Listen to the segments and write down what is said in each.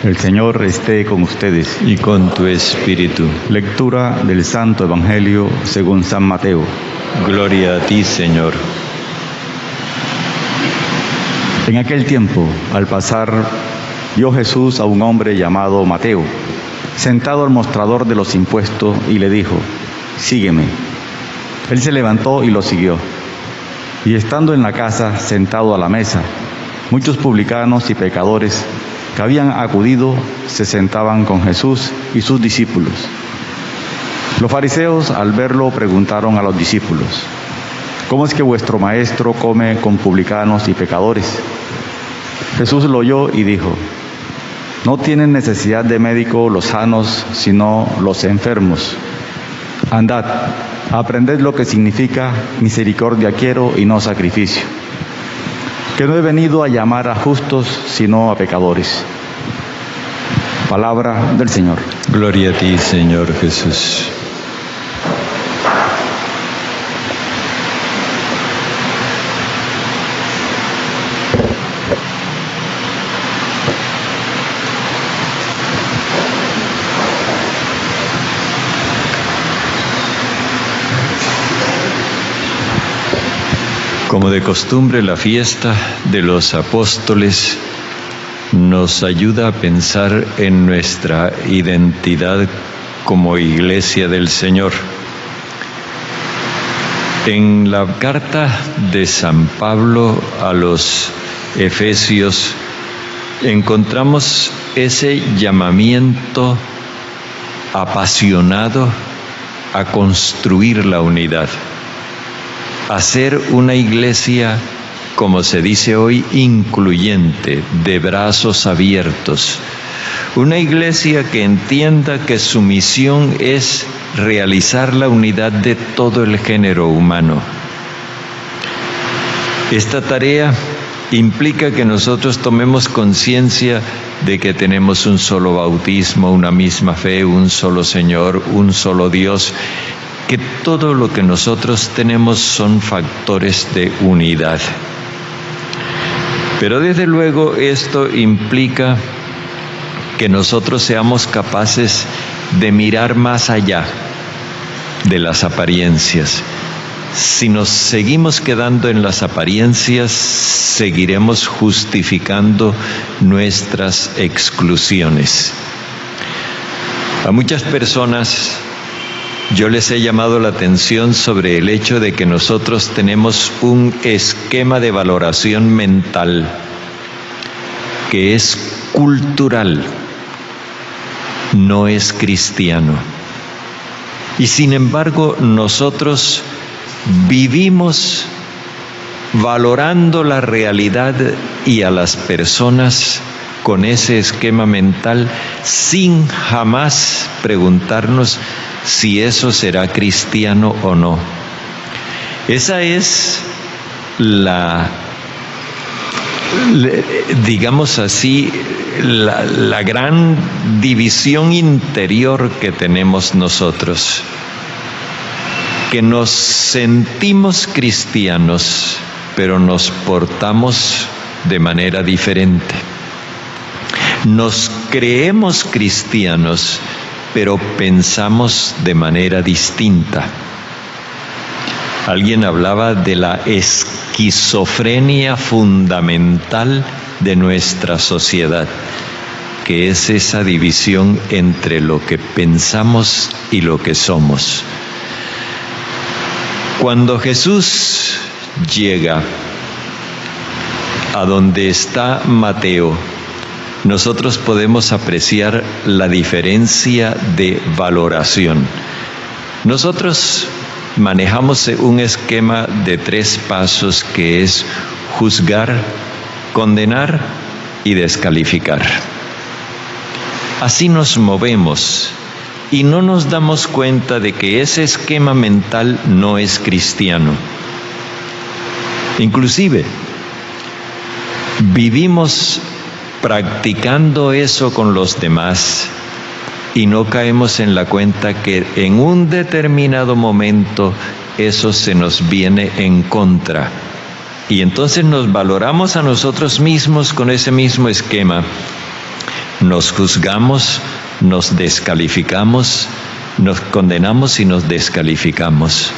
El Señor esté con ustedes. Y con tu espíritu. Lectura del Santo Evangelio según San Mateo. Gloria a ti, Señor. En aquel tiempo, al pasar, vio Jesús a un hombre llamado Mateo, sentado al mostrador de los impuestos, y le dijo: «Sígueme». Él se levantó y lo siguió. Y estando en la casa, sentado a la mesa, muchos publicanos y pecadores que habían acudido se sentaban con Jesús y sus discípulos. Los fariseos, al verlo, preguntaron a los discípulos: «¿Cómo es que vuestro maestro come con publicanos y pecadores?». Jesús lo oyó y dijo: «No tienen necesidad de médico los sanos, sino los enfermos. Andad, aprended lo que significa misericordia quiero y no sacrificio. Que no he venido a llamar a justos, sino a pecadores». Palabra del Señor. Gloria a ti, Señor Jesús. Como de costumbre, la fiesta de los apóstoles nos ayuda a pensar en nuestra identidad como Iglesia del Señor. En la carta de San Pablo a los Efesios encontramos ese llamamiento apasionado a construir la unidad, a ser una iglesia, como se dice hoy, incluyente, de brazos abiertos. Una iglesia que entienda que su misión es realizar la unidad de todo el género humano. Esta tarea implica que nosotros tomemos conciencia de que tenemos un solo bautismo, una misma fe, un solo Señor, un solo Dios, que todo lo que nosotros tenemos son factores de unidad. Pero desde luego esto implica que nosotros seamos capaces de mirar más allá de las apariencias. Si nos seguimos quedando en las apariencias, seguiremos justificando nuestras exclusiones. A muchas personas yo les he llamado la atención sobre el hecho de que nosotros tenemos un esquema de valoración mental que es cultural, no es cristiano. Y sin embargo, nosotros vivimos valorando la realidad y a las personas con ese esquema mental sin jamás preguntarnos si eso será cristiano o no. Esa es digamos así, la gran división interior que tenemos nosotros, que nos sentimos cristianos, pero nos portamos de manera diferente. Nos creemos cristianos, pero pensamos de manera distinta. Alguien hablaba de la esquizofrenia fundamental de nuestra sociedad, que es esa división entre lo que pensamos y lo que somos. Cuando Jesús llega a donde está Mateo, nosotros podemos apreciar la diferencia de valoración. Nosotros manejamos un esquema de 3 pasos que es juzgar, condenar y descalificar. Así nos movemos y no nos damos cuenta de que ese esquema mental no es cristiano. Inclusive, vivimos practicando eso con los demás y no caemos en la cuenta que en un determinado momento eso se nos viene en contra. Y entonces nos valoramos a nosotros mismos con ese mismo esquema Nos juzgamos, nos descalificamos, nos condenamos y nos descalificamos.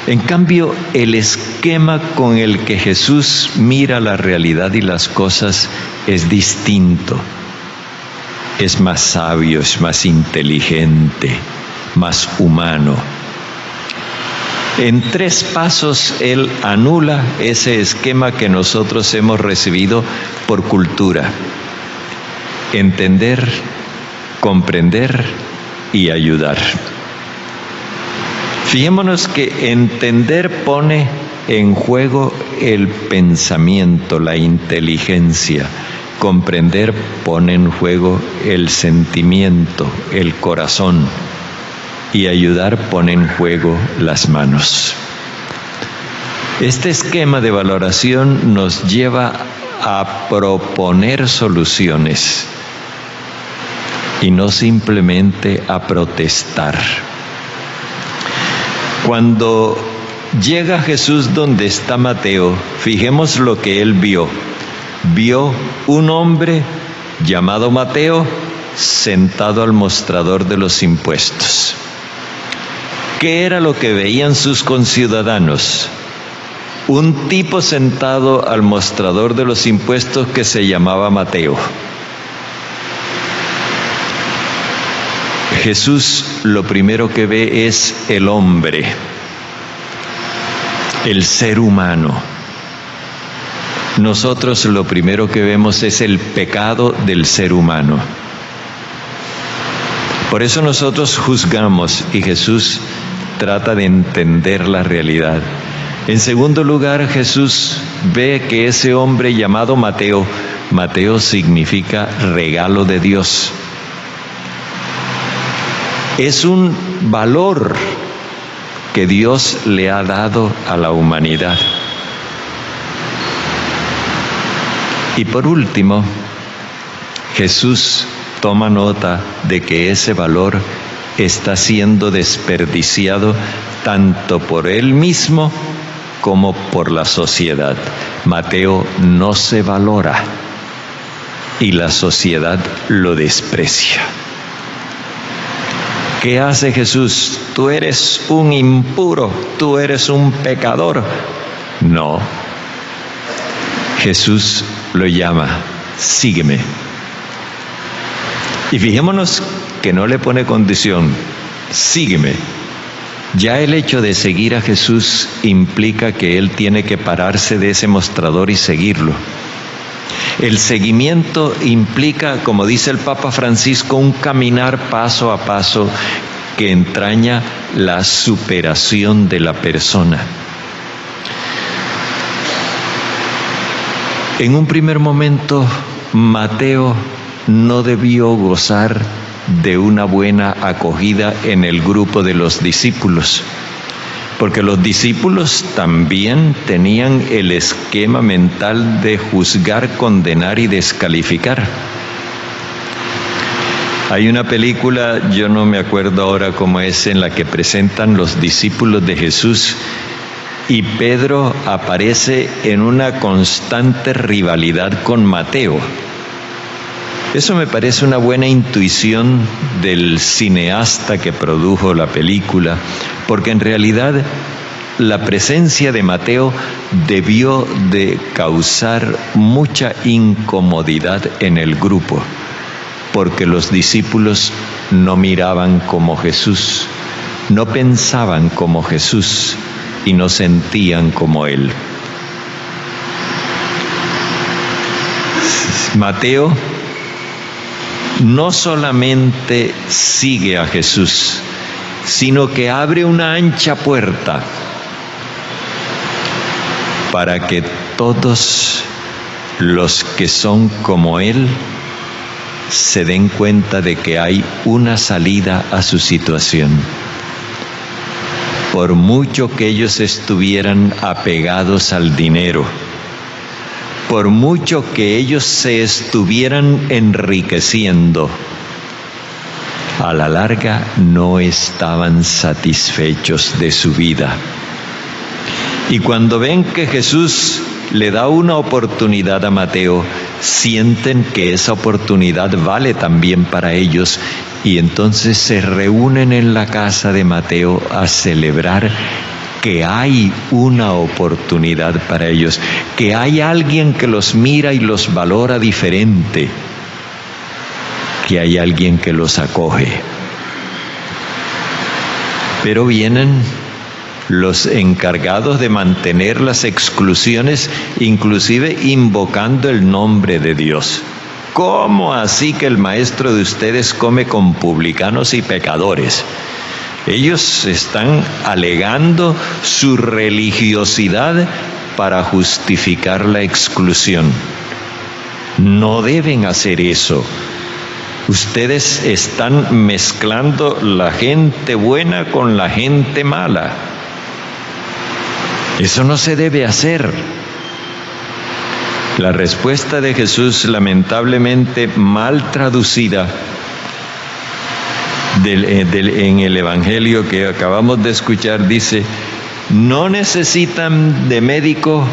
En cambio, el esquema con el que Jesús mira la realidad y las cosas es distinto. Es más sabio, es más inteligente, más humano. En 3 pasos Él anula ese esquema que nosotros hemos recibido por cultura. Entender, comprender y ayudar. Fijémonos que entender pone en juego el pensamiento, la inteligencia. Comprender pone en juego el sentimiento, el corazón. Y ayudar pone en juego las manos. Este esquema de valoración nos lleva a proponer soluciones y no simplemente a protestar. Cuando llega Jesús donde está Mateo, fijemos lo que él vio. Vio un hombre llamado Mateo sentado al mostrador de los impuestos. ¿Qué era lo que veían sus conciudadanos? Un tipo sentado al mostrador de los impuestos que se llamaba Mateo. Jesús lo primero que ve es el hombre, el ser humano. Nosotros lo primero que vemos es el pecado del ser humano. Por eso nosotros juzgamos y Jesús trata de entender la realidad. En segundo lugar, Jesús ve que ese hombre llamado Mateo, Mateo significa regalo de Dios. Es un valor que Dios le ha dado a la humanidad. Y por último, Jesús toma nota de que ese valor está siendo desperdiciado tanto por él mismo como por la sociedad. Mateo no se valora y la sociedad lo desprecia. ¿Qué hace Jesús? Tú eres un impuro, tú eres un pecador. No. Jesús lo llama, sígueme. Y fijémonos que no le pone condición, sígueme. Ya el hecho de seguir a Jesús implica que él tiene que pararse de ese mostrador y seguirlo. El seguimiento implica, como dice el Papa Francisco, un caminar paso a paso que entraña la superación de la persona. En un primer momento, Mateo no debió gozar de una buena acogida en el grupo de los discípulos, porque los discípulos también tenían el esquema mental de juzgar, condenar y descalificar. Hay una película, yo no me acuerdo ahora cómo es, en la que presentan los discípulos de Jesús y Pedro aparece en una constante rivalidad con Mateo. Eso me parece una buena intuición del cineasta que produjo la película, porque en realidad la presencia de Mateo debió de causar mucha incomodidad en el grupo, porque los discípulos no miraban como Jesús, no pensaban como Jesús y no sentían como Él. Mateo no solamente sigue a Jesús, sino que abre una ancha puerta para que todos los que son como Él se den cuenta de que hay una salida a su situación. Por mucho que ellos estuvieran apegados al dinero, por mucho que ellos se estuvieran enriqueciendo, a la larga no estaban satisfechos de su vida. Y cuando ven que Jesús le da una oportunidad a Mateo, sienten que esa oportunidad vale también para ellos y entonces se reúnen en la casa de Mateo a celebrar que hay una oportunidad para ellos, que hay alguien que los mira y los valora diferente, que hay alguien que los acoge. Pero vienen los encargados de mantener las exclusiones, inclusive invocando el nombre de Dios. ¿Cómo así que el maestro de ustedes come con publicanos y pecadores? Ellos están alegando su religiosidad para justificar la exclusión. No deben hacer eso. Ustedes están mezclando la gente buena con la gente mala. Eso no se debe hacer. La respuesta de Jesús, lamentablemente mal traducida en el Evangelio que acabamos de escuchar, dice: no necesitan de médico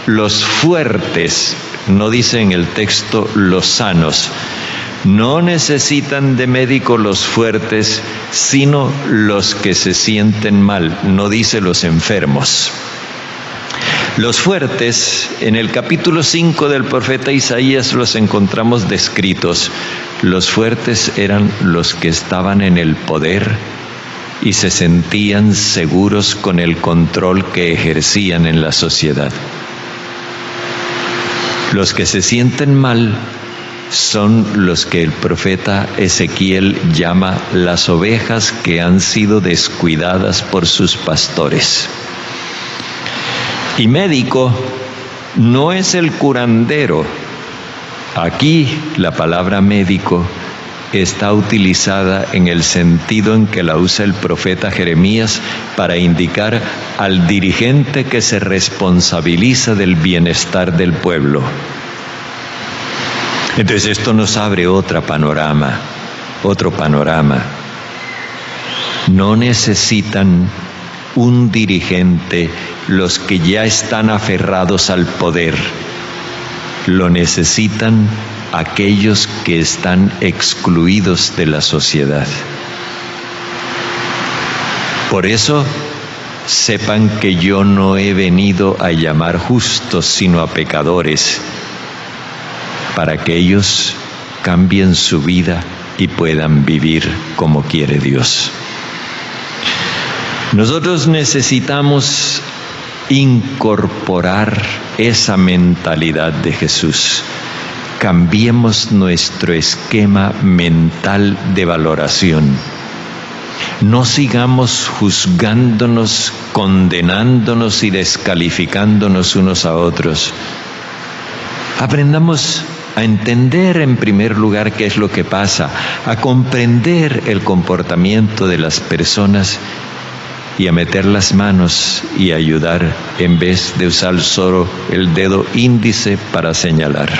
los fuertes, no dice en el texto los sanos. No necesitan de médico los fuertes, sino los que se sienten mal, no dice los enfermos. Los fuertes, en el capítulo 5 del profeta Isaías los encontramos descritos. Los fuertes eran los que estaban en el poder y se sentían seguros con el control que ejercían en la sociedad. Los que se sienten mal son los que el profeta Ezequiel llama las ovejas que han sido descuidadas por sus pastores. Y médico no es el curandero. Aquí la palabra médico está utilizada en el sentido en que la usa el profeta Jeremías para indicar al dirigente que se responsabiliza del bienestar del pueblo. Entonces esto nos abre otro panorama. No necesitan un dirigente los que ya están aferrados al poder. Lo necesitan aquellos que están excluidos de la sociedad. Por eso, sepan que yo no he venido a llamar justos, sino a pecadores, para que ellos cambien su vida y puedan vivir como quiere Dios. Nosotros necesitamos incorporar esa mentalidad de Jesús. Cambiemos nuestro esquema mental de valoración. No sigamos juzgándonos, condenándonos y descalificándonos unos a otros. Aprendamos a entender en primer lugar qué es lo que pasa, a comprender el comportamiento de las personas y a meter las manos y ayudar en vez de usar solo el dedo índice para señalar.